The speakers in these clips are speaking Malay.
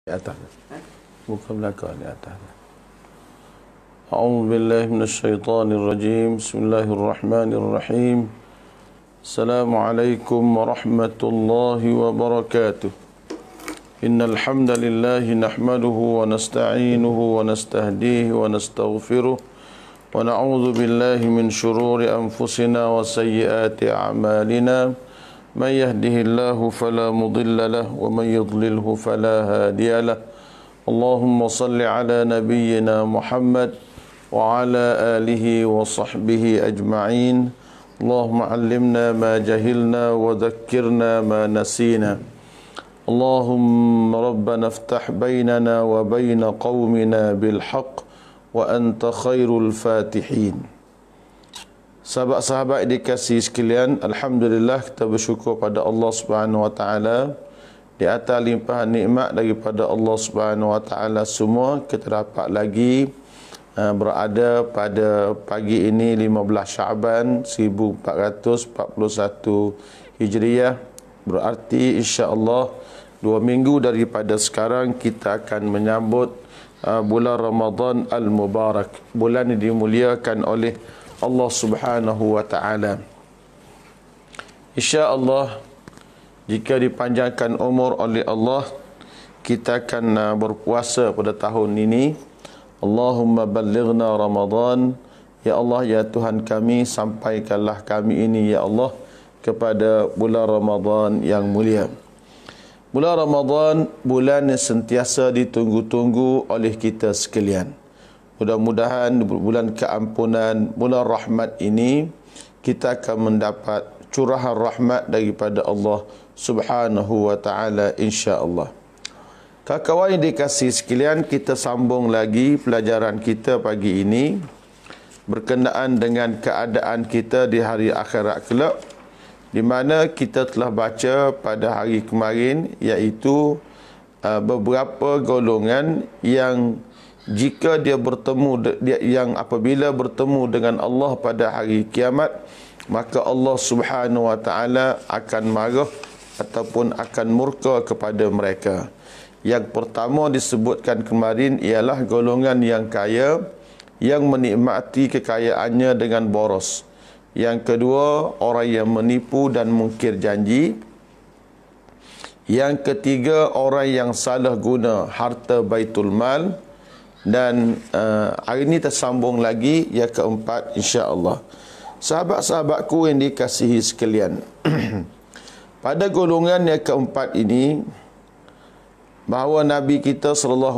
Di atas. Buka belakang di atas. A'udzu billahi minasyaitonir rajim. Bismillahirrahmanirrahim. Assalamualaikum warahmatullahi wabarakatuh. Innal hamdalillah nahmaduhu wa nasta'inuhu wa nastahdihi wa nastaghfiruh wa na'udzu billahi min shururi anfusina wa sayyiati a'malina. من يهده الله فلا مضل له ومن يضلله فلا هادي له اللهم صل على نبينا محمد وعلى آله وصحبه أجمعين اللهم علمنا ما جهلنا وذكرنا ما نسينا اللهم ربنا افتح بيننا وبين قومنا بالحق وأنت خير الفاتحين. Sahabat-sahabat dikasihi sekalian, alhamdulillah kita bersyukur pada Allah Subhanahu wa taala di atas limpahan nikmat daripada Allah Subhanahu wa taala semua kita dapat lagi berada pada pagi ini 15 Syaban 1441 Hijriah, berarti insya-Allah 2 minggu daripada sekarang kita akan menyambut bulan Ramadan al-Mubarak, bulan yang dimuliakan oleh Allah Subhanahu wa taala. Insya-Allah jika dipanjangkan umur oleh Allah, kita akan berpuasa pada tahun ini. Allahumma ballighna Ramadan. Ya Allah, ya Tuhan kami, sampaikanlah kami ini ya Allah kepada bulan Ramadan yang mulia. Bulan Ramadan bulan yang sentiasa ditunggu-tunggu oleh kita sekalian. Mudah-mudahan bulan keampunan, bulan rahmat ini kita akan mendapat curahan rahmat daripada Allah Subhanahu wa taala insya-Allah. Kawan-kawan yang dikasihi sekalian, kita sambung lagi pelajaran kita pagi ini berkenaan dengan keadaan kita di hari akhirat kelak, di mana kita telah baca pada hari kemarin iaitu beberapa golongan yang jika dia bertemu, yang apabila bertemu dengan Allah pada hari kiamat, maka Allah Subhanahu wa taala akan marah ataupun akan murka kepada mereka. Yang pertama disebutkan kemarin ialah golongan yang kaya, yang menikmati kekayaannya dengan boros. Yang kedua, orang yang menipu dan mungkir janji. Yang ketiga, orang yang salah guna harta Baitul Mal. Dan hari ini tersambung lagi yang keempat insya-Allah. Sahabat-sahabatku yang dikasihi sekalian, pada golongan yang keempat ini, bahawa Nabi kita SAW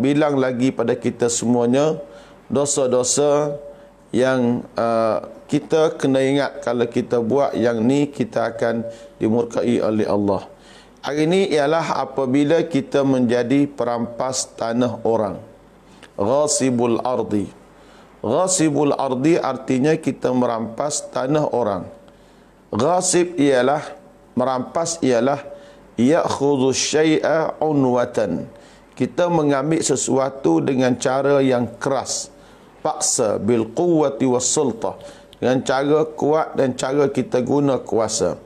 bilang lagi pada kita semuanya dosa-dosa yang kita kena ingat, kalau kita buat yang ni kita akan dimurkai oleh Allah. Hari ini ialah apabila kita menjadi perampas tanah orang. Ghasibul ardi. Ghasibul ardi artinya kita merampas tanah orang. Ghasib ialah, merampas ialah ya'khudhu syai'a unwatan. Kita mengambil sesuatu dengan cara yang keras. Paksa bil quwwati was sultah. Dengan cara kuat dan cara kita guna kuasa.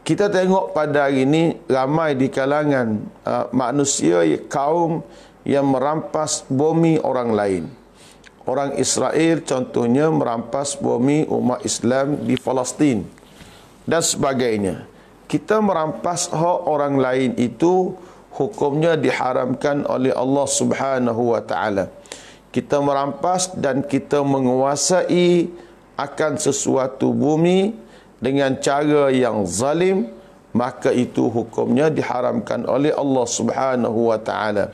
Kita tengok pada hari ini ramai di kalangan manusia, kaum yang merampas bumi orang lain. Orang Israel contohnya merampas bumi umat Islam di Palestin dan sebagainya. Kita merampas hak orang lain itu hukumnya diharamkan oleh Allah Subhanahu wa taala. Kita merampas dan kita menguasai akan sesuatu bumi dengan cara yang zalim, maka itu hukumnya diharamkan oleh Allah Subhanahu wa taala.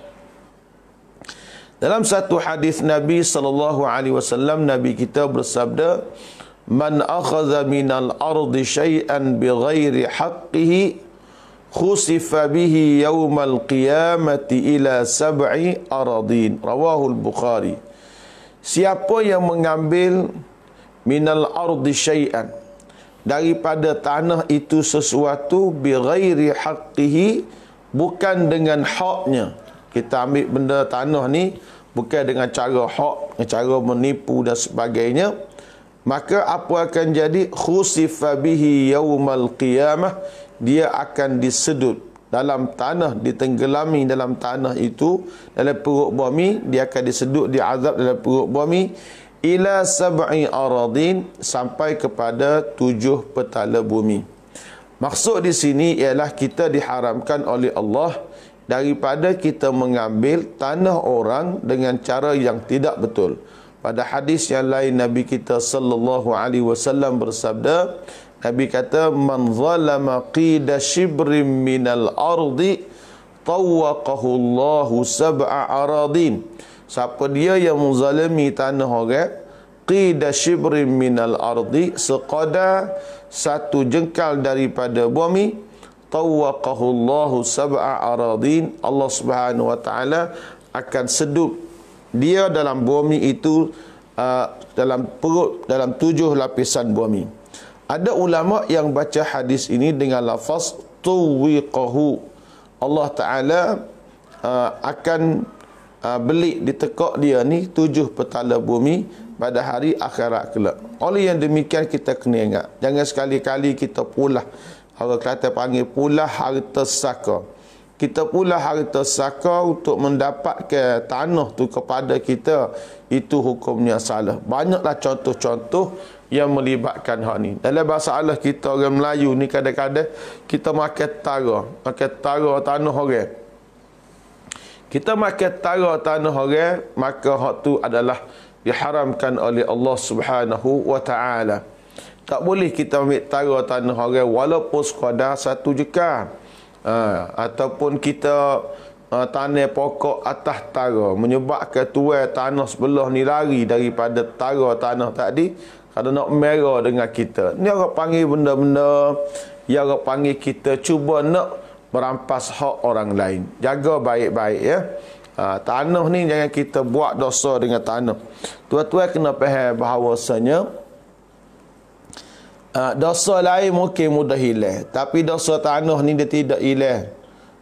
Dalam satu hadis Nabi sallallahu alaihi wasallam, Nabi kita bersabda, "Man akhadha minal ardi syai'an bighairi haqqihi khusifa bihi yaumal qiyamati ila sab'i aradin." Rawahul Bukhari. Siapa yang mengambil minal ardi syai'an, daripada tanah itu sesuatu, bighairi haqqihi, bukan dengan haknya. Kita ambil benda tanah ni bukan dengan cara hak, dengan cara menipu dan sebagainya, maka apa akan jadi? Khusifa bihi yaumal qiyamah, dia akan disedut dalam tanah, ditenggelami dalam tanah itu, dalam perut bumi, dia akan disedut, diazab dalam perut bumi, ila sab'i aradin, sampai kepada 7 petala bumi. Maksud di sini ialah kita diharamkan oleh Allah daripada kita mengambil tanah orang dengan cara yang tidak betul. Pada hadis yang lain Nabi kita sallallahu alaihi wasallam bersabda, Nabi kata, man zalama qida shibrin minal ardi tawaqahu Allahu sab'a aradin. Siapa dia yang menzalimi tanah orang, qida shibrin minal ardi, sekadar satu jengkal daripada bumi, tawaqahu Allahu sab'a aradin, Allah Subhanahu wa taala akan sedut dia dalam bumi itu, dalam perut, dalam 7 lapisan bumi. Ada ulama yang baca hadis ini dengan lafaz tuwiqahu. Allah Ta'ala akan belik, ditekak dia ni 7 petala bumi pada hari akhirat kelak. Oleh yang demikian kita kena ingat, jangan sekali-kali kita pulah, orang Kelantan panggil pulah harta saka. Kita pula harta saka untuk mendapatkan tanah tu kepada kita, itu hukumnya salah. Banyaklah contoh-contoh yang melibatkan hal ni. Dalam bahasa Allah kita orang Melayu ni kadang-kadang kita makan tara tanah orang. Kita makan tara tanah orang, maka hak tu adalah diharamkan oleh Allah Subhanahu wa taala. Tak boleh kita ambil tara tanah orang walaupun sekadar 1 jengkal. Ataupun kita tanam pokok atas tara, menyebabkan tuai tanah sebelah ni lari daripada tara tanah tadi kerana nak merah dengan kita. Ni orang panggil benda-benda yang orang panggil kita cuba nak merampas hak orang lain. Jaga baik-baik ya. Tanah ni jangan kita buat dosa dengan tanah. Tuan-tuan kena faham bahawasanya dosa lain mungkin mudah hilang, tapi dosa tanah ni dia tidak hilang.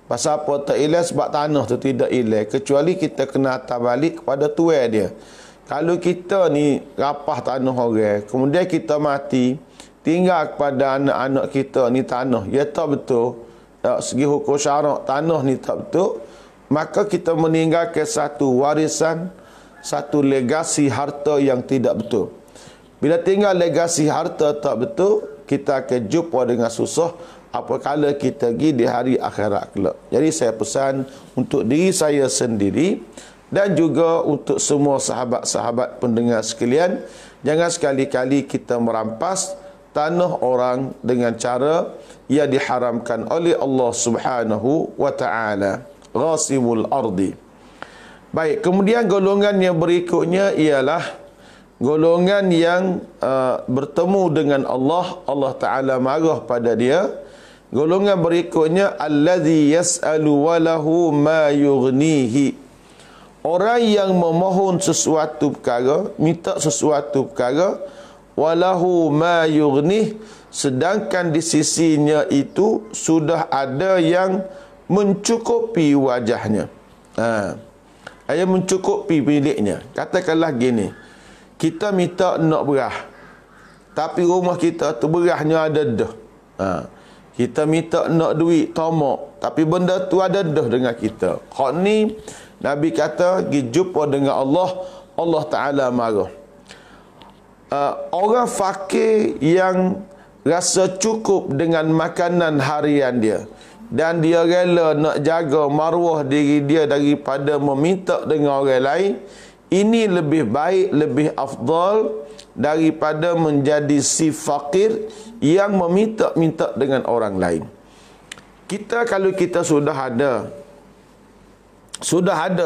Pasal apa tak hilang? Sebab tanah tu tidak hilang, kecuali kita kena atas balik kepada tuan dia. Kalau kita ni rapah tanah orang, kemudian kita mati, tinggal kepada anak-anak kita ni tanah, ya tak betul, segi hukum syarak tanah ni tak betul, maka kita meninggalkan satu warisan, satu legasi harta yang tidak betul. Bila tinggal legasi harta tak betul, kita akan jumpa dengan susah apabila kita pergi di hari akhirat kelak. Jadi saya pesan untuk diri saya sendiri dan juga untuk semua sahabat-sahabat pendengar sekalian, jangan sekali-kali kita merampas tanah orang dengan cara yang diharamkan oleh Allah Subhanahu wa taala. Ghasibul ardi. Baik, kemudian golongan yang berikutnya ialah golongan yang bertemu dengan Allah, Allah Ta'ala marah pada dia. Golongan berikutnya, allazi yas'alu walahu ma yughnihi. Orang yang memohon sesuatu perkara, minta sesuatu perkara, walahu ma yughnih, sedangkan di sisinya itu sudah ada yang mencukupi wajahnya. Yang mencukupi miliknya. Katakanlah gini, kita minta nak berah, tapi rumah kita tu berahnya ada dah. Kita minta nak duit tomak, tapi benda tu ada dah dengan kita. Hak ni Nabi kata pergi jumpa dengan Allah, Allah Ta'ala marah. Orang fakir yang rasa cukup dengan makanan harian dia, dan dia rela nak jaga maruah diri dia daripada meminta dengan orang lain, ini lebih baik, lebih afdal daripada menjadi si fakir yang meminta-minta dengan orang lain. Kita kalau kita sudah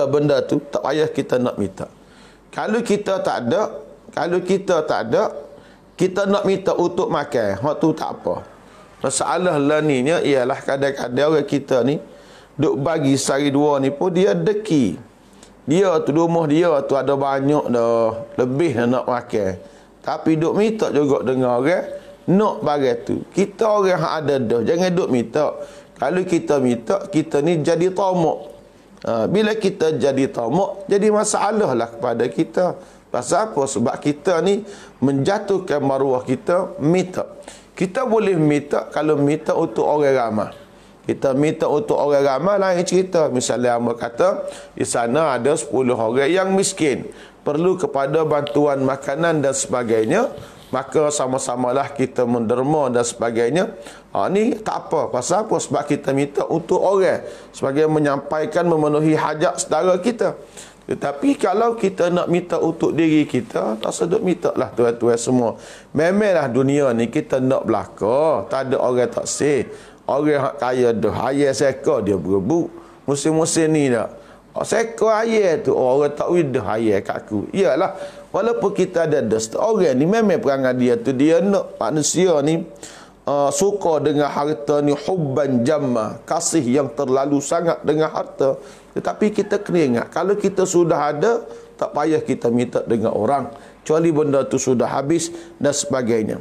benda tu, tak payah kita nak minta. Kalau kita tak ada, kita nak minta untuk makan, hak tu tak apa. Masalah lainnya ialah kadang-kadang orang kita ni duk bagi sehari dua ni pun dia deki. Dia tu rumah dia tu ada banyak dah, lebih nak makan, tapi duk minta juga dengan orang nak barang tu. Kita orang yang ada dah, jangan duk minta. Kalau kita minta, kita ni jadi tamak. Bila kita jadi tamak, jadi masalah lah kepada kita. Pasal apa? Sebab kita ni menjatuhkan maruah kita minta. Kita boleh minta kalau minta untuk orang ramai. Kita minta untuk orang ramai lain cerita. Misalnya hamba kata, di sana ada 10 orang yang miskin, perlu kepada bantuan makanan dan sebagainya, maka sama-samalah kita menderma dan sebagainya. Ni tak apa. Pasal apa? Sebab kita minta untuk orang, sebagai menyampaikan, memenuhi hajat saudara kita. Tetapi kalau kita nak minta untuk diri kita, tak sedut minta lah tuan-tuan semua. Memanglah dunia ni kita nak belaka, tak ada orang tak sih. Orang kaya dah, ayah seka dia berebut. Musim-musim ni tak. Seka ayah tu, orang tak widah ayah kat aku. Iyalah, walaupun kita ada dosa, orang ni memang perangai dia tu, dia nak manusia ni suka dengan harta ni, hubban jamma, kasih yang terlalu sangat dengan harta. Tetapi kita kena ingat, kalau kita sudah ada, tak payah kita minta dengan orang, kecuali benda tu sudah habis dan sebagainya.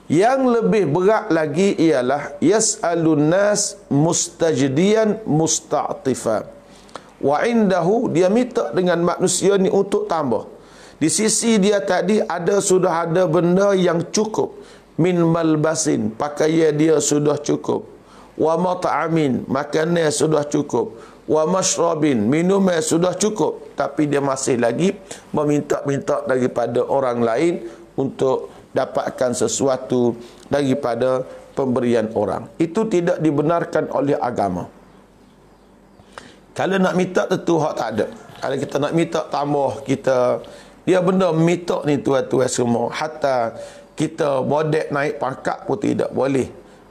Yang lebih berat lagi ialah yas'alun nas mustajdiyan musta'tifa. Wa indahu, dia minta dengan manusia ni untuk tambah. Di sisi dia tadi sudah ada benda yang cukup. Min malbasin, pakaian dia sudah cukup. Wa mat'amin, makanan sudah cukup. Wa mashrabin, minumnya sudah cukup. Tapi dia masih lagi meminta-minta daripada orang lain untuk dapatkan sesuatu daripada pemberian orang. Itu tidak dibenarkan oleh agama. Kalau nak minta tentu hak tak ada. Kalau kita nak minta tambah, kita dia benda minta ni tuan-tuan semua, hatta kita bodek naik pangkat pun tidak boleh.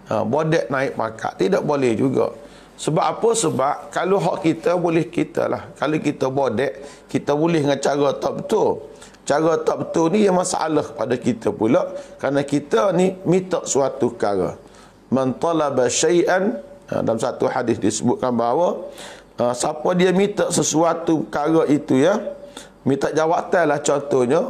Bodek naik pangkat tidak boleh juga. Sebab apa? Sebab kalau hak kita boleh kita lah. Kalau kita bodek, kita boleh dengan cara tak betul. Cara tak betul ni yang masalah pada kita pula, kerana kita ni minta suatu perkara. Man talaba syai'an, dalam satu hadis disebutkan bahawa siapa dia minta sesuatu perkara itu, ya, minta jawatan lah, contohnya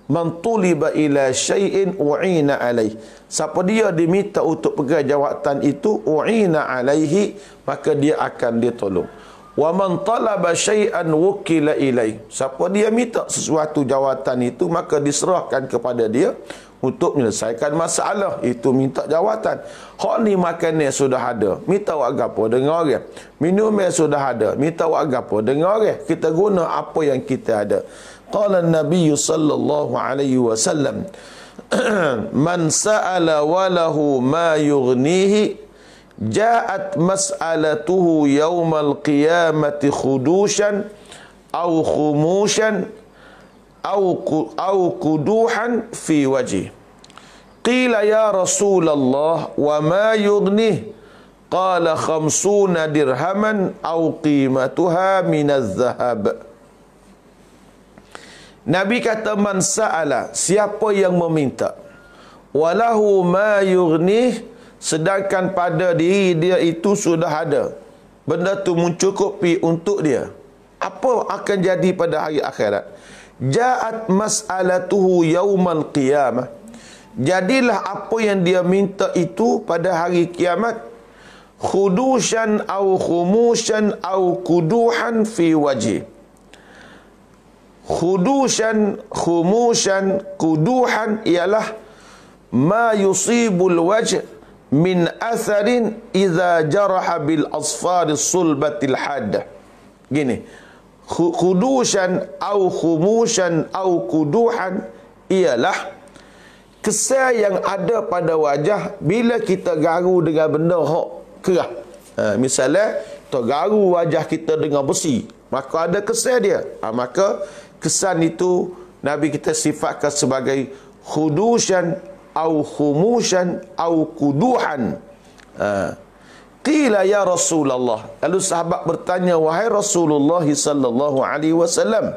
man tuliba ila syai'in u'ina alaih. Siapa dia diminta untuk pegang jawatan itu, u'ina alaihi, maka dia akan ditolong. Wa man talaba syai'an wukila ilai. Siapa dia minta sesuatu jawatan itu, maka diserahkan kepada dia untuk menyelesaikan masalah. Itu minta jawatan. Hak ni makanan sudah ada, minta wak gapo dengan orang. Minumnya sudah ada, minta wak gapo dengan orang. Kita guna apa yang kita ada. Qala an-nabiy sallallahu alaihi wasallam, man sa'ala walahu ma yughnihi, ja'at mas'alatuhu yawmal qiyamati khudushan aw khumushan aw kuduhan fi wajih. Qila ya Rasulullah wa ma yughnih? Qala 50 dirhaman aw qimatuha min az-zahab. Nabi kata, man sa'ala, siapa yang meminta, walahu ma yughnih, sedangkan pada diri dia itu sudah ada, benda tu mencukupi untuk dia, apa akan jadi pada hari akhirat? Ja'at mas'alatuhu yaumal qiyamah, jadilah apa yang dia minta itu pada hari kiamat, khudushan au khumushan au kuduhan fi wajih. Khudushan, khumushan, kuduhan ialah ma yusibul wajh min atharin idza jaraha bil asfar sulbatil haddah. Gini, khudushan au khumushan au kuduhan ialah kesan yang ada pada wajah bila kita garu dengan benda hok kerah. Misalnya tergaru wajah kita dengan besi, maka ada kesan dia. Maka kesan itu Nabi kita sifatkan sebagai khudushan au khumushan au kuduhan. Qila ya Rasulullah, lalu sahabat bertanya, wahai Rasulullah sallallahu alaihi wasallam,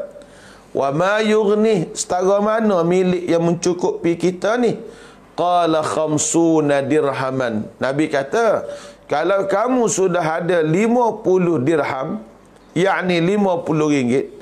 wa ma yughni, setara mana milik yang mencukupi kita ni? Qala 50 dirhaman. Nabi kata, kalau kamu sudah ada 50 dirham, yakni 50 ringgit,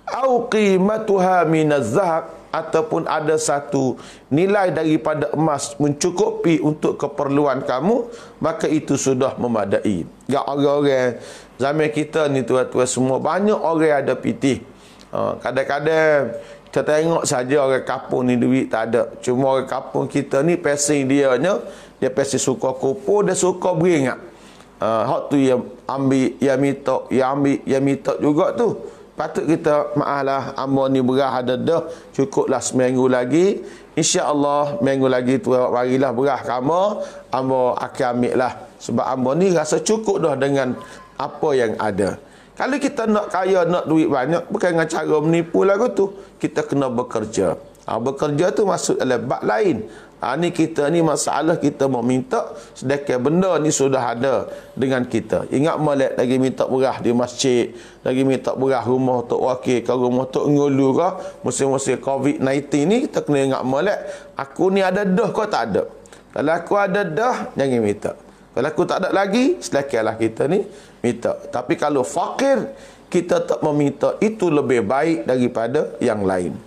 au qimatuha minaz zahab, ataupun ada satu nilai daripada emas mencukupi untuk keperluan kamu, maka itu sudah memadai. Gak orang-orang zaman kita ni tuan-tuan semua, banyak orang ada pitih. Kadang-kadang kita tengok saja orang kampung ni duit tak ada. Cuma orang kampung kita ni passion dia pasti suka kupu, dia suka beringat. hak tu yang ambil, yang minta, yang ambil, yang minta juga tu. Patut kita maaflah, hamba ni berah ada dah, cukuplah seminggu lagi. InsyaAllah minggu lagi tu barilah berah kamu, hamba akan ambil lah. Sebab hamba ni rasa cukup dah dengan apa yang ada. Kalau kita nak kaya, nak duit banyak, bukan dengan cara menipu lagu tu. Kita kena bekerja. Bekerja tu maksud adalah bab lain. Ni kita ni masalah kita mau minta, sedangkan benda ni sudah ada dengan kita. Ingat molek lagi minta berah di masjid, lagi minta berah rumah Tok Wakil ke rumah Tok Ngulu ke, musim-musim COVID-19 ni kita kena ingat molek, aku ni ada dah kau tak ada. Kalau aku ada dah, jangan minta. Kalau aku tak ada lagi, silakanlah kita ni minta. Tapi kalau fakir, kita tak meminta, itu lebih baik daripada yang lain.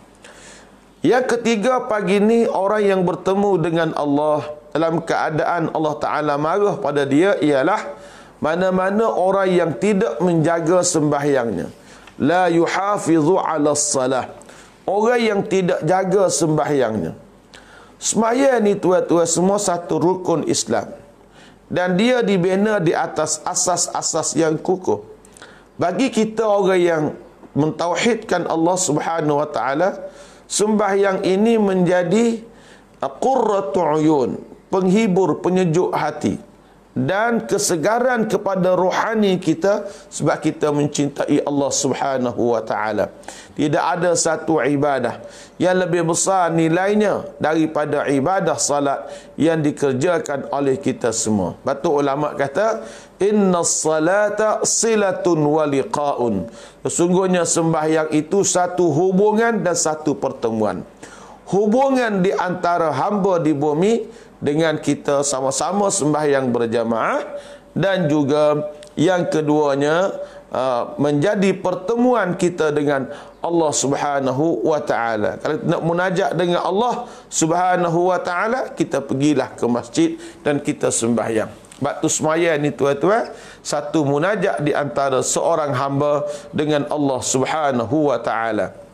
Yang ketiga pagi ni, orang yang bertemu dengan Allah dalam keadaan Allah Ta'ala marah pada dia ialah mana-mana orang yang tidak menjaga sembahyangnya. La yuhafizu ala salah. Orang yang tidak jaga sembahyangnya. Sembahyang ni tuan-tuan semua satu rukun Islam. Dan dia dibina di atas asas-asas yang kukuh. Bagi kita orang yang mentauhidkan Allah Subhanahu wa Ta'ala, sembahyang ini menjadi qurratu uyun, penghibur, penyejuk hati dan kesegaran kepada rohani kita sebab kita mencintai Allah Subhanahu wa Ta'ala. Tidak ada satu ibadah yang lebih besar nilainya daripada ibadah salat yang dikerjakan oleh kita semua. Batu ulama kata, inna salata silatun wa liqa'un. Sesungguhnya sembahyang itu satu hubungan dan satu pertemuan. Hubungan di antara hamba di bumi dengan kita sama-sama sembahyang berjamaah, dan juga yang keduanya menjadi pertemuan kita dengan Allah Subhanahu wa Ta'ala. Kalau nak munajat dengan Allah Subhanahu wa Ta'ala, kita pergilah ke masjid dan kita sembahyang. Batu semaya ni tuan-tuan, satu munajat di antara seorang hamba dengan Allah Subhanahu wa Ta'ala.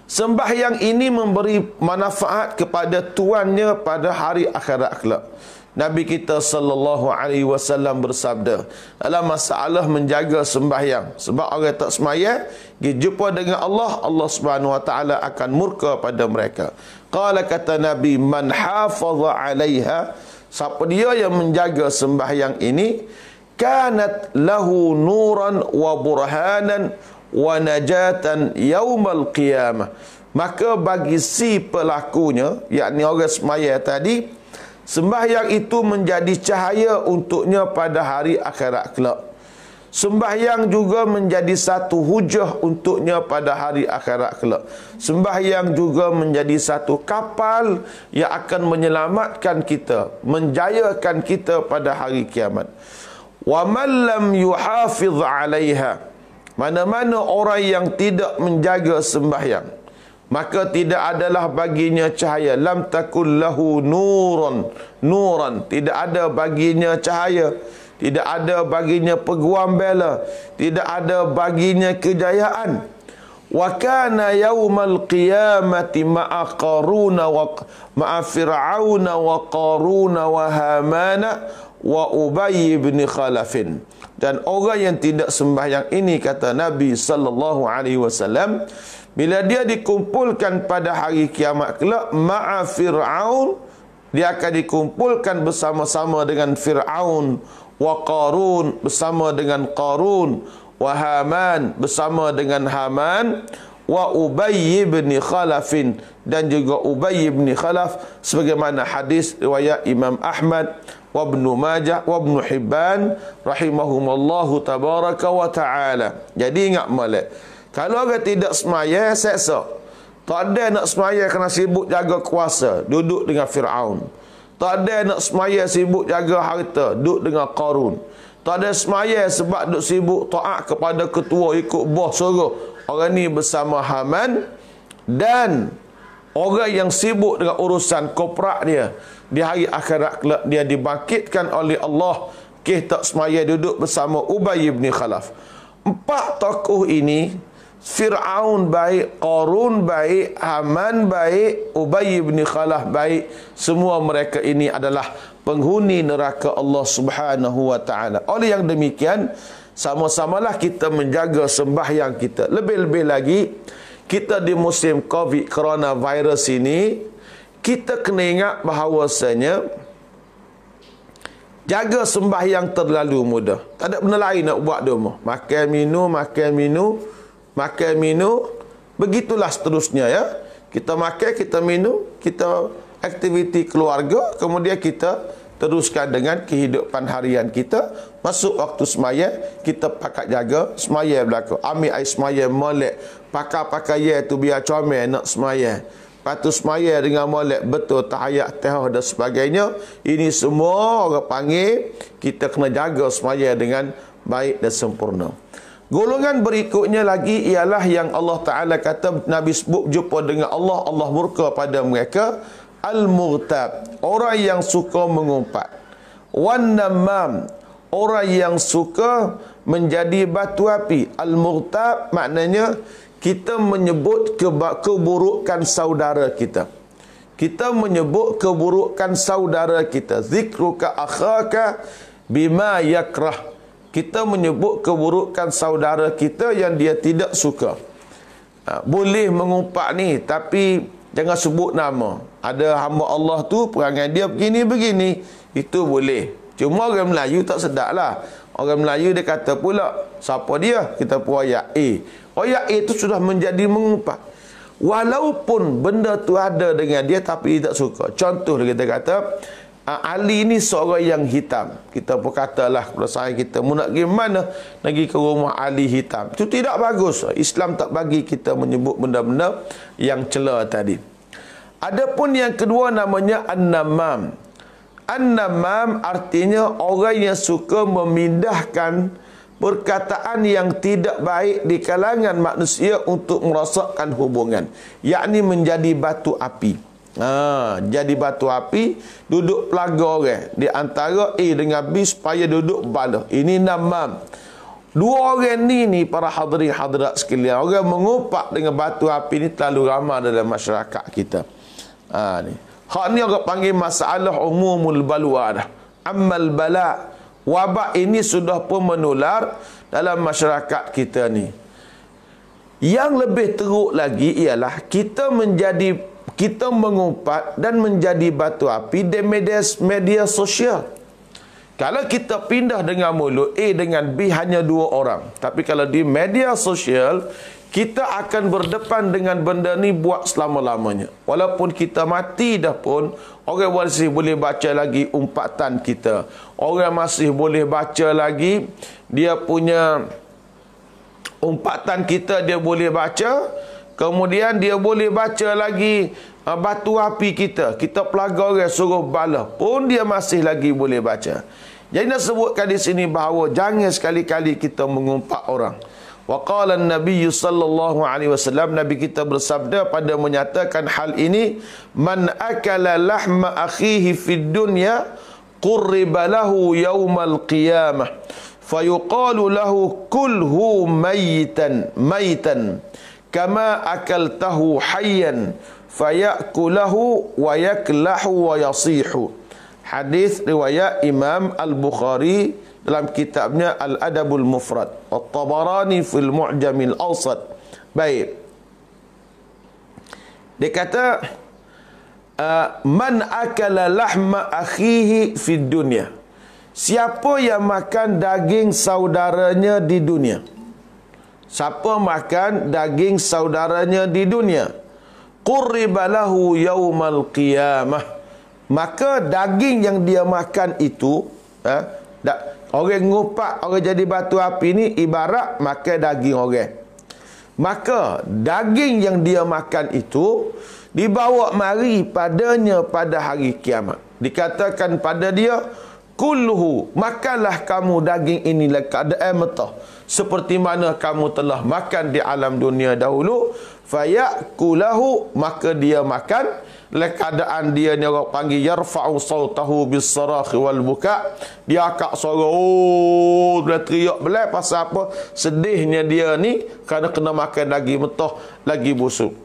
Sembahyang ini memberi manfaat kepada tuannya pada hari akhirat kelak. Nabi kita sallallahu alaihi wasallam bersabda dalam masalah menjaga sembahyang, sebab orang tak sembahyang dia jumpa dengan Allah, Allah Subhanahu wa Ta'ala akan murka pada mereka. Qala, kata Nabi, man hafaza 'alaiha, siapa dia yang menjaga sembahyang ini, kanat lahu nuran wa burhanan wa najatan yaumal qiyamah, maka bagi si pelakunya, yakni orang sembahyang tadi, sembahyang itu menjadi cahaya untuknya pada hari akhirat kelak. Sembahyang juga menjadi satu hujah untuknya pada hari akhirat kelak. Sembahyang juga menjadi satu kapal yang akan menyelamatkan kita, menjayakan kita pada hari kiamat. Wa man lam yuhafiz 'alaiha, mana-mana orang yang tidak menjaga sembahyang, maka tidak adalah baginya cahaya. Lam takul lahu nuran, tidak ada baginya cahaya, tidak ada baginya peguam bela, tidak ada baginya kejayaan. Wa kana yaumal qiyamati ma'a qaruna wa ma'a fir'auna wa qaruna wa hamana wa Ubay bin Khalafin. Dan orang yang tidak sembahyang ini, kata Nabi sallallahu alaihi wasallam, bila dia dikumpulkan pada hari kiamat kelak ma'a Fir'aun, dia akan dikumpulkan bersama-sama dengan Fir'aun, wa Qarun bersama dengan Qarun, wa Haman bersama dengan Haman, wa Ubay bin Khalafin, dan juga Ubay bin Khalaf, sebagaimana hadis riwayat Imam Ahmad wa Ibnu Majah wa Ibnu Hibban rahimahumallahu tabaraka wa ta'ala. Jadi ingat molek, kalau orang tidak semaya, seksa. Tak ada nak semaya kerana sibuk jaga kuasa, duduk dengan Fir'aun. Tak ada nak semaya sibuk jaga harta, duduk dengan Qarun. Tak ada semaya sebab duduk sibuk taat kepada ketua, ikut bos suruh. Orang ni bersama Haman. Dan orang yang sibuk dengan urusan koprak dia, di hari akhirat kelak dia dibangkitkan oleh Allah, tak semaya duduk bersama Ubay bin Khalaf. Empat tokoh ini, Fir'aun baik, Qarun baik, Haman baik, Ubay bin Khalaf baik, semua mereka ini adalah penghuni neraka Allah Subhanahu wa taala. Oleh yang demikian, sama-samalah kita menjaga sembahyang kita. Lebih-lebih lagi, kita di musim COVID coronavirus ini, kita kena ingat bahawasanya jaga sembahyang terlalu mudah. Tak ada benda lain nak buat di rumah. Makan, minum, makan, minum, makan, minum. Begitulah seterusnya ya. Kita makan, kita minum, kita aktiviti keluarga, kemudian kita teruskan dengan kehidupan harian kita. Masuk waktu semaya, kita pakat jaga semaya berlaku. Ambil air semaya molek, pakai tu biar comel nak semaya. Patu semaya dengan molek betul tahiyat tahiyat dan sebagainya. Ini semua orang panggil kita kena jaga semaya dengan baik dan sempurna. Golongan berikutnya lagi ialah yang Allah Ta'ala kata Nabi sebut jumpa dengan Allah, Allah murka pada mereka. Al-Mughtab, orang yang suka mengumpat. Wan-Namam, orang yang suka menjadi batu api. Al-Mughtab maknanya kita menyebut keburukan saudara kita. Kita menyebut keburukan saudara kita. Zikruka akhaka bima yakrah. Kita menyebut keburukan saudara kita yang dia tidak suka. Boleh mengumpat ni, tapi jangan sebut nama. Ada hamba Allah tu perangai dia begini-begini, itu boleh. Cuma orang Melayu tak sedap lah. Orang Melayu dia kata pula, siapa dia? Kita pun ayat A. Ayat A itu sudah menjadi mengumpat. Walaupun benda tu ada dengan dia, tapi dia tak suka. Contoh kita kata, Ali ni seorang yang hitam. Kita pun katalah kepada saya kita, mu nak pergi mana? Nak pergi ke rumah Ali hitam. Itu tidak bagus. Islam tak bagi kita menyebut benda-benda yang cela tadi. Adapun yang kedua namanya An-Namam. An-Namam artinya orang yang suka memindahkan perkataan yang tidak baik di kalangan manusia untuk merosakkan hubungan. Yakni menjadi batu api. Jadi batu api, duduk pelaga orang di antara A dengan B supaya duduk balah. Ini namam. Dua orang ni para hadirin hadirat sekalian, orang mengumpat dengan batu api ni terlalu ramai dalam masyarakat kita. Ni. Hak ni orang panggil masalah umumul balwa dah. Ammal bala, wabak ini sudah pun menular dalam masyarakat kita ni. Yang lebih teruk lagi ialah kita mengumpat dan menjadi batu api di media sosial. Kalau kita pindah dengan mulut A dengan B hanya dua orang. Tapi kalau di media sosial, kita akan berdepan dengan benda ni buat selama-lamanya. Walaupun kita mati dah pun, orang masih boleh baca lagi umpatan kita. Orang masih boleh baca lagi dia punya umpatan kita, dia boleh baca. Kemudian dia boleh baca lagi batu api kita. Kita pelaga orang suruh balah pun dia masih lagi boleh baca. Jadi nak sebutkan di sini bahawa jangan sekali-kali kita mengumpat orang. Wa qala an-nabiy sallallahu alaihi wasallam, Nabi kita bersabda pada menyatakan hal ini, man akala lahma akhihi fid dunya qurriba lahu yaumal qiyamah fayuqalu lahu kulhu maitan kama akaltahu hayyan fayakulahu wa yaklahu wa yasihu. Hadis riwayat Imam Al-Bukhari dalam kitabnya Al-Adabul Mufrad, At-Tabarani fil Mu'jamil Awsat. Baik. Dia kata man akala lahma akhihi fid dunya. Siapa yang makan daging saudaranya di dunia? Siapa makan daging saudaranya di dunia? Qurriba lahu yaumal qiyamah. Maka daging yang dia makan itu, orang ngupak, orang jadi batu api ni ibarat makan daging orang. Maka daging yang dia makan itu dibawa mari padanya pada hari kiamat. Dikatakan pada dia, kulhu, makanlah kamu daging ini keadaan mentah seperti mana kamu telah makan di alam dunia dahulu. Fayakulahu, maka dia makan. Keadaan dia ni orang panggil yarfa'u sautahu bis-sarakhi wal buka. Dia akak suara, dia teriak belai pasal apa? Sedihnya dia ni kerana kena makan daging mentah lagi busuk.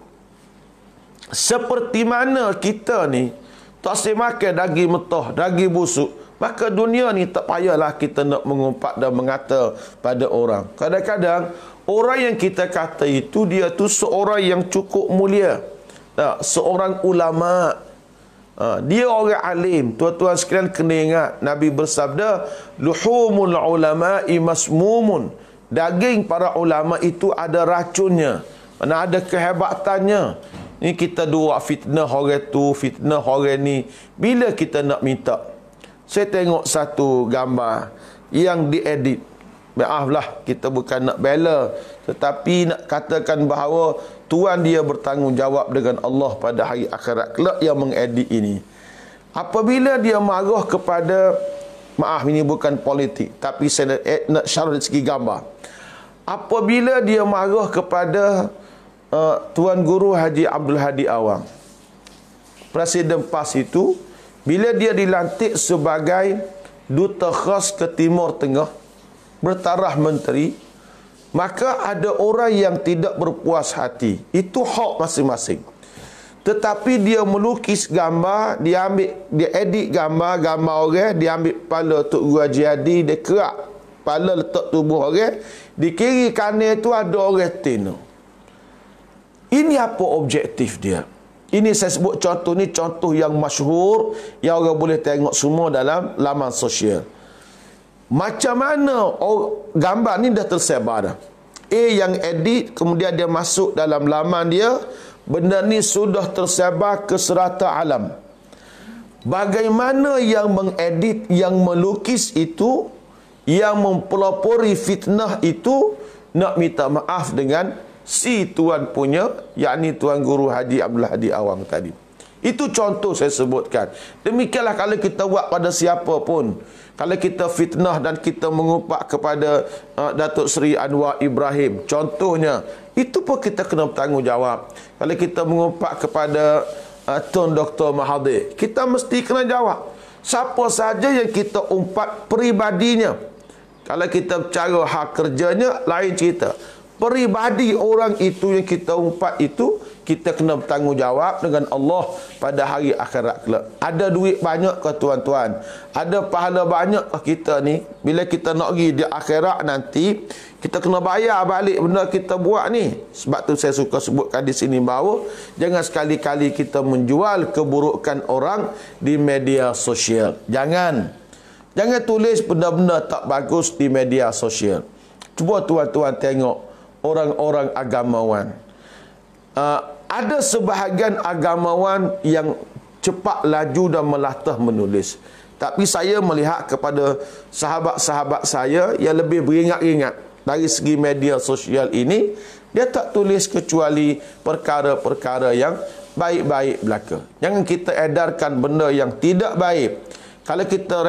Seperti mana kita ni tak boleh makan daging mentah, daging busuk, maka dunia ni tak payahlah kita nak mengumpat dan mengata pada orang. Kadang-kadang orang yang kita kata itu dia tu seorang yang cukup mulia, seorang ulama, dia orang alim. Tuan-tuan sekalian kena ingat, Nabi bersabda, luhumul ulama'i masmumun, daging para ulama itu ada racunnya, mana ada kehebatannya. Ni kita dua fitnah orang tu, fitnah orang ni. Bila kita nak minta, saya tengok satu gambar yang diedit. Maaflah, kita bukan nak bela, tetapi nak katakan bahawa Tuhan dia bertanggungjawab dengan Allah pada hari akhirat kelak yang mengedit ini. Apabila dia marah kepada, maaf ini bukan politik, tapi saya nak syarah dari segi gambar. Apabila dia marah kepada Tuan Guru Haji Abdul Hadi Awang, Presiden PAS itu, bila dia dilantik sebagai duta khas ke Timur Tengah, bertaraf menteri, maka ada orang yang tidak berpuas hati. Itu hak masing-masing. Tetapi dia melukis gambar, dia edit gambar orang, dia ambil kepala Tok Guru Haji Hadi, dia kerak kepala letak tubuh orang, di kiri kanan itu ada orang tino. Ini apa objektif dia? Ini saya sebut contoh ni, contoh yang masyhur, yang orang boleh tengok semua dalam laman sosial. Macam mana gambar ni dah tersebar dah. A yang edit, kemudian dia masuk dalam laman dia, benda ni sudah tersebar ke serata alam. Bagaimana yang mengedit, yang melukis itu, yang mempelopori fitnah itu, nak minta maaf dengan si tuan punya, yakni Tuan Guru Haji Abdul Hadi Awang tadi. Itu contoh saya sebutkan. Demikianlah kalau kita buat pada siapa pun. Kalau kita fitnah dan kita mengumpat kepada Datuk Seri Anwar Ibrahim, contohnya, itu pun kita kena bertanggungjawab. Kalau kita mengumpat kepada Tun Dr. Mahathir, kita mesti kena jawab. Siapa saja yang kita umpat peribadinya. Kalau kita bercara hak kerjanya, lain cerita. Peribadi orang itu yang kita umpat itu, kita kena bertanggungjawab dengan Allah pada hari akhirat kelak. Ada duit banyak ke tuan-tuan? Ada pahala banyak ke kita ni? Bila kita nak pergi di akhirat nanti, kita kena bayar balik benda kita buat ni. Sebab tu saya suka sebutkan di sini bahawa jangan sekali-kali kita menjual keburukan orang di media sosial. Jangan tulis benda-benda tak bagus di media sosial. Cuba tuan-tuan tengok orang-orang agamawan. Ada sebahagian agamawan yang cepat laju dan melatah menulis. Tapi saya melihat kepada sahabat-sahabat saya yang lebih beringat-ingat dari segi media sosial ini, dia tak tulis kecuali perkara-perkara yang baik-baik belaka. Jangan kita edarkan benda yang tidak baik. Kalau kita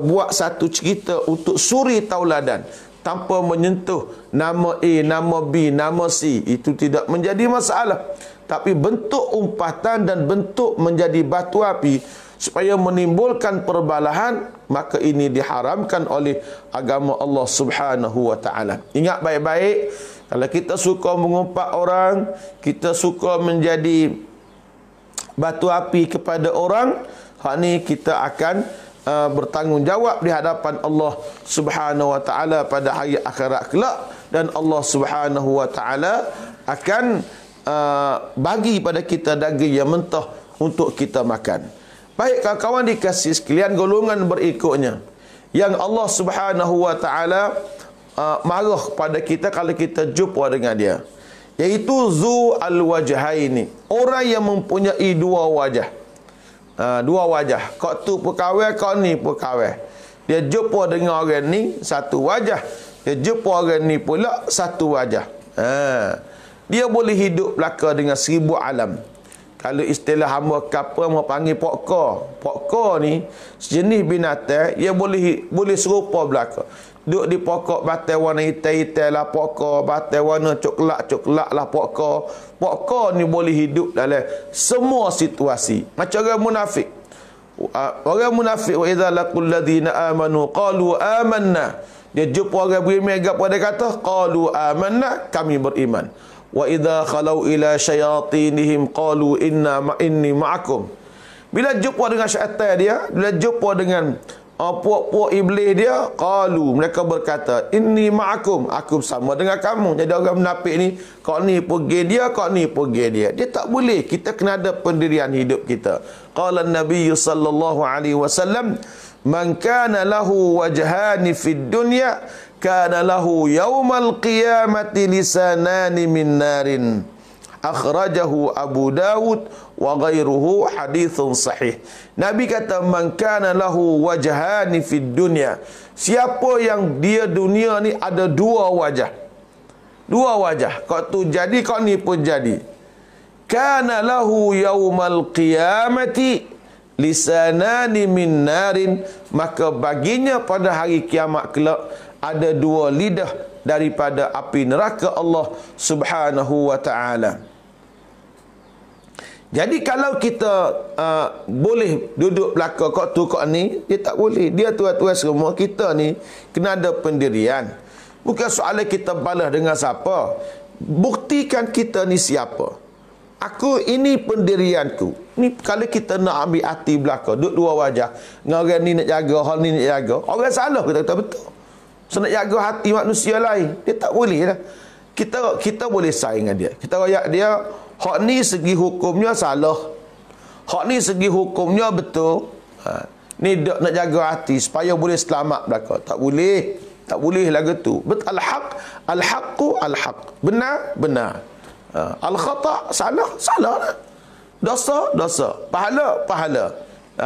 buat satu cerita untuk suri tauladan, tanpa menyentuh nama A, nama B, nama C, itu tidak menjadi masalah. Tapi bentuk umpatan dan bentuk menjadi batu api supaya menimbulkan perbalahan, maka ini diharamkan oleh agama Allah Subhanahu wa taala. Ingat baik-baik, kalau kita suka mengumpat orang, kita suka menjadi batu api kepada orang, hak ni kita akan bertanggungjawab di hadapan Allah Subhanahu wa taala pada hari akhirat kelak, dan Allah Subhanahu wa taala akan bagi pada kita daging yang mentah untuk kita makan. Baik kawan-kawan dikasih sekalian, golongan berikutnya yang Allah Subhanahu wa taala marah pada kita kalau kita jumpa dengan dia, iaitu zu al-wajhaini, orang yang mempunyai dua wajah. Dua wajah. Kau tu pekawai, kau ni pekawai. Dia jumpa dengan orang ni satu wajah, dia jumpa orang ni pula satu wajah. Dia boleh hidup belaka dengan 1000 alam. Kalau istilah hamba kapal mau panggil pokka. Pokka ni sejenis binatang, dia boleh serupa belaka. Duduk di pokok batai warna hitam-hitam lah pokok, batai warna coklat-coklat lah pokok. Pokok ni boleh hidup dalam semua situasi. Macam orang munafik. Orang munafik, wa idza laqul ladzina amanu qalu amanna. Dia jumpa orang beriman, apa dia kata? Qalu amanna, kami beriman. Wa idza khalau ila syayatinihim qalu inni ma'akum. Bila jumpa dengan syaitan dia, bila jumpa dengan puak-puak iblis dia, qalu, mereka berkata, inni ma'akum, aku sama dengan kamu. Jadi orang munafik ni, kau ni pergi dia, kau ni pergi dia. Dia tak boleh. Kita kena ada pendirian hidup kita. Qala Nabi sallallahu alaihi wasallam, man kana lahu wajhani fid dunya kana lahu yaumal qiyamati lisanani min narin. Akhrajahu Abu Dawud wa ghairuhu hadithun sahih. Nabi kata, man kana lahu wajhani fid dunya, siapa yang dia dunia ni ada dua wajah. Dua wajah. Kau tu jadi, kau ni pun jadi. Kana lahu yaumal qiyamati lisanani min narin, maka baginya pada hari kiamat kelak ada dua lidah daripada api neraka Allah Subhanahu wa ta'ala. Jadi kalau kita boleh duduk belakang kau tu kau ni, dia tak boleh. Dia tuan-tuan semua, kita ni kena ada pendirian. Bukan soalan kita balas dengan siapa. Buktikan kita ni siapa. Aku ini pendirianku. Ni kalau kita nak ambil hati belakang, duduk dua wajah. Dengan orang ni nak jaga, hal ni nak jaga. Orang salah kita kata betul. So nak jaga hati manusia lain, dia tak boleh lah. Kita boleh saing dengan dia. Kita royak dia, hak ni segi hukumnya salah, hak ni segi hukumnya betul. Ni nak jaga hati supaya boleh selamat belaka. Tak boleh. Tak boleh lagu tu. Al-haq, al-haqqu, al-haq. Benar, benar. Al-khata, salah, salah lah. Dosa, dosa. Pahala, pahala.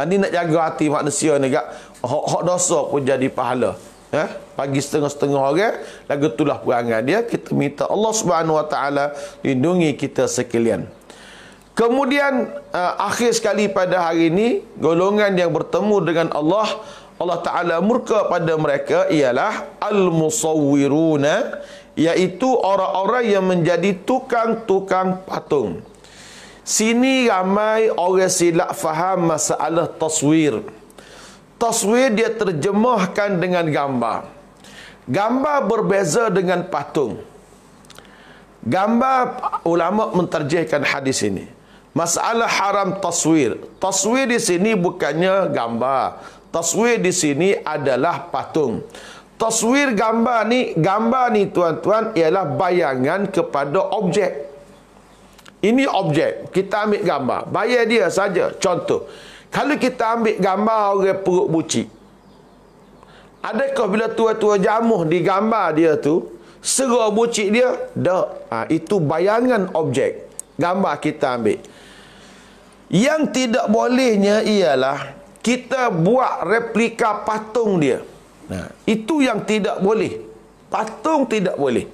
Ni nak jaga hati manusia ni kak. Hak dosa pun jadi pahala. Bagi setengah-setengah orang, lagu itulah perangai dia. Kita minta Allah Subhanahu wa ta'ala lindungi kita sekalian. Kemudian akhir sekali pada hari ini, golongan yang bertemu dengan Allah Ta'ala murka pada mereka ialah al-musawwiruna, iaitu orang-orang yang menjadi tukang-tukang patung. Sini ramai orang silap faham masalah taswir. Taswir dia terjemahkan dengan gambar. Gambar berbeza dengan patung. Gambar, ulama menterjemahkan hadis ini. Masalah haram taswir. Taswir di sini bukannya gambar. Taswir di sini adalah patung. Taswir gambar ni tuan-tuan ialah bayangan kepada objek. Ini objek. Kita ambil gambar. Bayar dia saja. Contoh. Kalau kita ambil gambar orang perut bucik, adakah bila tua-tua jamuh di gambar dia tu, serah bucik dia? Tak. Itu bayangan objek. Gambar kita ambil. Yang tidak bolehnya ialah kita buat replika patung dia. Itu yang tidak boleh. Patung tidak boleh.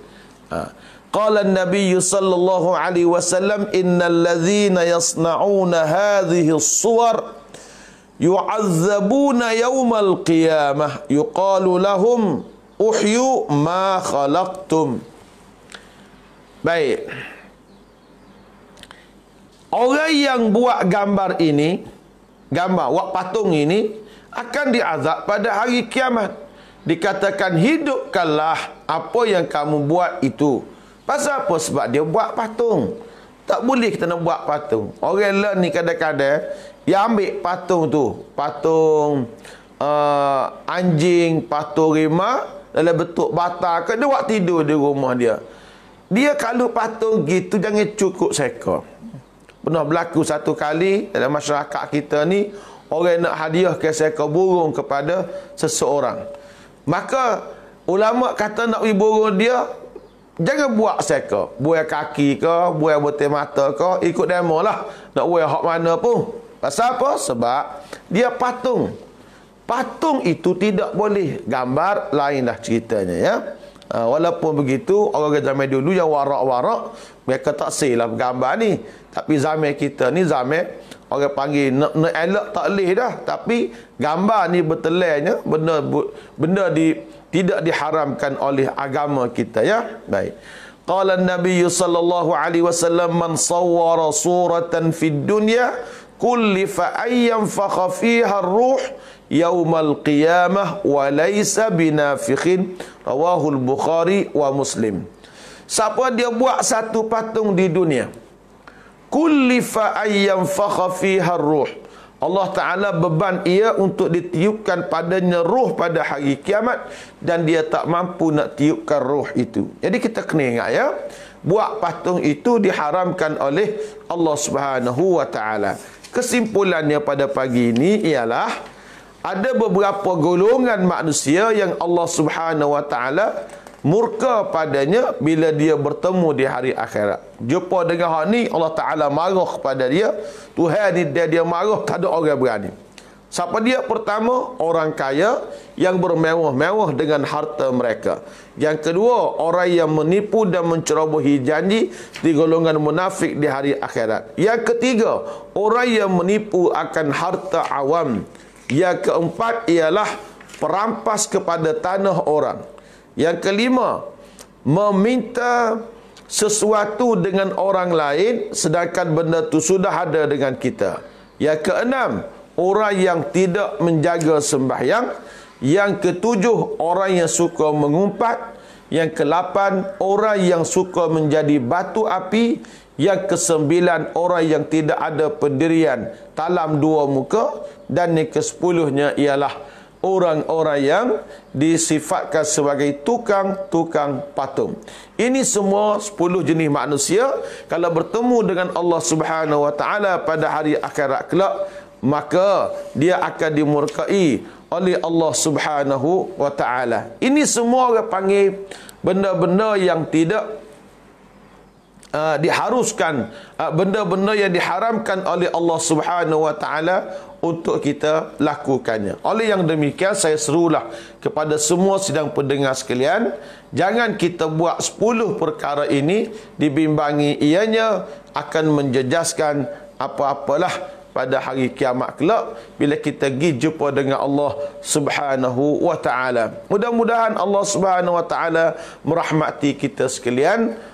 Qala an-nabiy sallallahu alaihi wasallam, innal ladzina yasna'una hadhihi as-suwar yu'azzabuna yawmal qiyamah yuqalu lahum uhyu ma khalaqtum. Baik. Orang yang buat gambar ini, buat patung ini, akan diazab pada hari kiamat. Dikatakan, hidupkanlah apa yang kamu buat itu. Pasal apa? Sebab dia buat patung. Tak boleh kita nak buat patung. Orang lain ni kadang-kadang dia ambil patung tu, patung anjing, patung rimau dalam bentuk bata ke, dia buat tidur di rumah dia. Dia kalau patung gitu jangan cukup seekor. Pernah berlaku satu kali dalam masyarakat kita ni, orang nak hadiahkan seekor burung kepada seseorang. Maka ulama kata nak beri burung dia, jangan buat seekor. Buai kaki ke, buai betul mata ke, ikut demo lah. Nak buai hak mana pun. Pasal apa? Sebab dia patung. Patung itu tidak boleh. Gambar lainlah ceritanya ya. Walaupun begitu, orang zaman dulu yang warak-warak, mereka tak silah gambar ni. Tapi zaman kita ni zaman orang panggil nak elok tak boleh dah. Tapi gambar ni betulnya benda tidak diharamkan oleh agama kita ya. Baik. Qala an-nabiy sallallahu alaihi wasallam, man sawwara suratan fid dunya kullifa ayyam fakha fiha ar-ruh yaumal qiyamah wa laysa binafikhin. Rawahul Bukhari wa Muslim. Siapa dia buat satu patung di dunia, kullifa ayyam fakha fiha ar-ruh, Allah Ta'ala beban ia untuk ditiupkan padanya ruh pada hari kiamat, dan dia tak mampu nak tiupkan ruh itu. Jadi kita kena ingat ya, buat patung itu diharamkan oleh Allah Subhanahu wa Ta'ala. Kesimpulannya pada pagi ini ialah ada beberapa golongan manusia yang Allah Subhanahu wa Ta'ala murka padanya bila dia bertemu di hari akhirat. Jumpa dengan hak ni, Allah Ta'ala marah kepada dia. Tuhan ni dia marah, tak ada orang berani. Siapa dia? Pertama, orang kaya yang bermewah-mewah dengan harta mereka. Yang kedua, orang yang menipu dan mencerobohi janji, di golongan munafik di hari akhirat. Yang ketiga, orang yang menipu akan harta awam. Yang keempat ialah perampas kepada tanah orang. Yang kelima, meminta sesuatu dengan orang lain sedangkan benda itu sudah ada dengan kita. Yang keenam, orang yang tidak menjaga sembahyang. Yang ketujuh, orang yang suka mengumpat. Yang ke-8, orang yang suka menjadi batu api. Yang ke-9, orang yang tidak ada pendirian talam dua muka. Dan yang ke-10-nya ialah orang-orang yang disifatkan sebagai tukang-tukang patung. Ini semua 10 jenis manusia. Kalau bertemu dengan Allah Subhanahu wa Ta'ala pada hari akhirat kelak, maka dia akan dimurkai oleh Allah Subhanahu wa Ta'ala. Ini semua orang panggil benda-benda yang tidak diharuskan, benda-benda yang diharamkan oleh Allah Subhanahu wa Ta'ala untuk kita lakukannya. Oleh yang demikian, saya serulah kepada semua sidang pendengar sekalian, jangan kita buat 10 perkara ini dibimbangi ianya akan menjejaskan apa-apalah pada hari kiamat kelak bila kita pergi jumpa dengan Allah Subhanahu wa Ta'ala. Mudah-mudahan Allah Subhanahu wa Ta'ala merahmati kita sekalian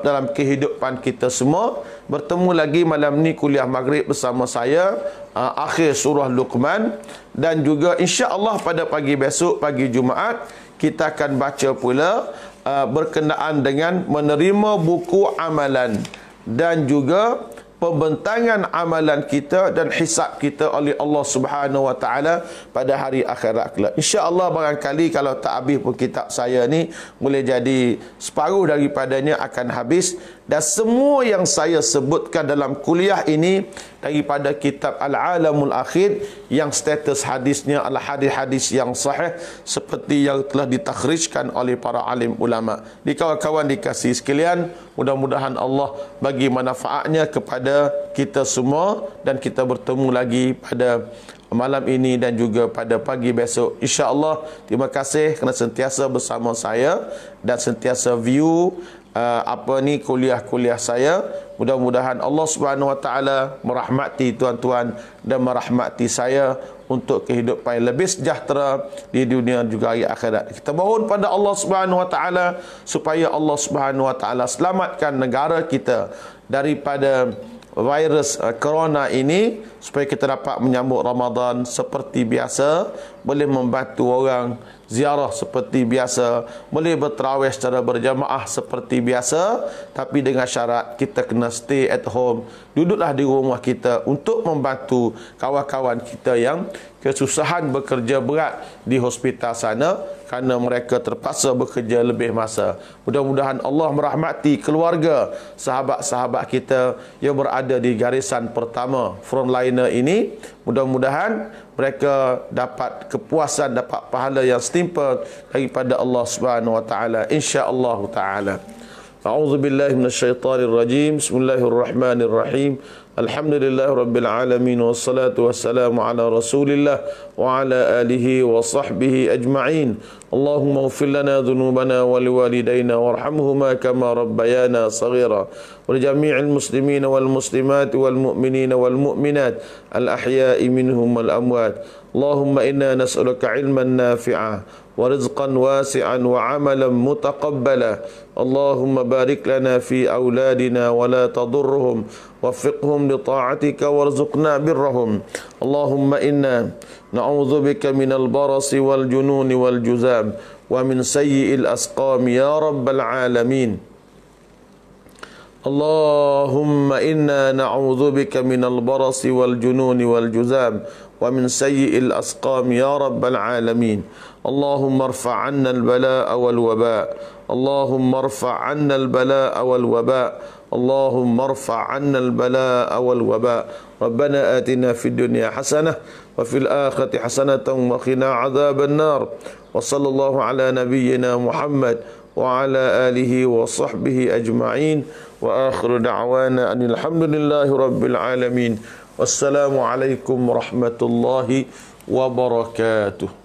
dalam kehidupan kita semua. Bertemu lagi malam ni kuliah maghrib bersama saya, akhir surah Luqman, dan juga insya-Allah pada pagi besok, pagi Jumaat, kita akan baca pula berkenaan dengan menerima buku amalan dan juga pembentangan amalan kita dan hisab kita oleh Allah Subhanahu wa Ta'ala pada hari akhirat kelak. Insya-Allah barangkali kalau tak habis pun kitab saya ni, boleh jadi separuh daripadanya akan habis. Dan semua yang saya sebutkan dalam kuliah ini daripada kitab Al-Alamul Akhir yang status hadisnya adalah hadis-hadis yang sahih seperti yang telah ditakhrijkan oleh para alim ulama. Di kawan-kawan dikasihi sekalian, mudah-mudahan Allah bagi manfaatnya kepada kita semua, dan kita bertemu lagi pada malam ini dan juga pada pagi besok insya-Allah. Terima kasih kerana sentiasa bersama saya dan sentiasa view kuliah-kuliah saya. Mudah-mudahan Allah Subhanahu wa Ta'ala merahmati tuan-tuan dan merahmati saya untuk kehidupan yang lebih sejahtera di dunia juga hari akhirat. Kita mohon pada Allah Subhanahu wa Ta'ala supaya Allah Subhanahu wa Ta'ala selamatkan negara kita daripada virus corona ini, supaya kita dapat menyambut Ramadan seperti biasa, boleh membantu orang ziarah seperti biasa, boleh bertarawih secara berjamaah seperti biasa, tapi dengan syarat kita kena stay at home, duduklah di rumah kita untuk membantu kawan-kawan kita yang kesusahan bekerja berat di hospital sana kerana mereka terpaksa bekerja lebih masa. Mudah-mudahan Allah merahmati keluarga sahabat-sahabat kita yang berada di garisan pertama frontliner ini. Mudah-mudahan mereka dapat kepuasan, dapat pahala yang setimpal daripada Allah Subhanahu wa Ta'ala, insya-Allah Ta'ala. A'udzu billahi minasyaitonir rajim. Bismillahirrahmanirrahim. Alhamdulillah rabbil alamin, wassalatu wassalamu ala Rasulillah wa ala alihi wa sahbihi ajma'in. Allahumma ighfir lana dhunubana wa liwalidayna warhamhuma kama rabbayana saghira. Wa li jami'il muslimina wal muslimat wal mu'minina wal mu'minat al ahya'i minhum wal amwat. Allahumma inna nas'aluka ilman nafi'a ورزقا واسعا وعملا متقبلا. اللهم بارك لنا في أولادنا ولا تضرهم، وفقهم لطاعتك وارزقنا برهم. اللهم إنا نعوذ بك من البرص والجنون والجذام ومن سيء الأسقام يا رب العالمين. اللهم إنا نعوذ بك من البرص والجنون والجذام ومن سيء الأسقام يا رب العالمين. اللهم ارفع عنا البلاء والوباء. اللهم ارفع عنا البلاء والوباء. اللهم ارفع عنا البلاء والوباء. ربنا آتنا في الدنيا حسنة وفي الآخرة حسنة وقنا عذاب النار. وصلى الله على نبينا محمد وعلى آله وصحبه أجمعين. وآخر دعوانا أن الحمد لله رب العالمين. والسلام عليكم ورحمة الله وبركاته.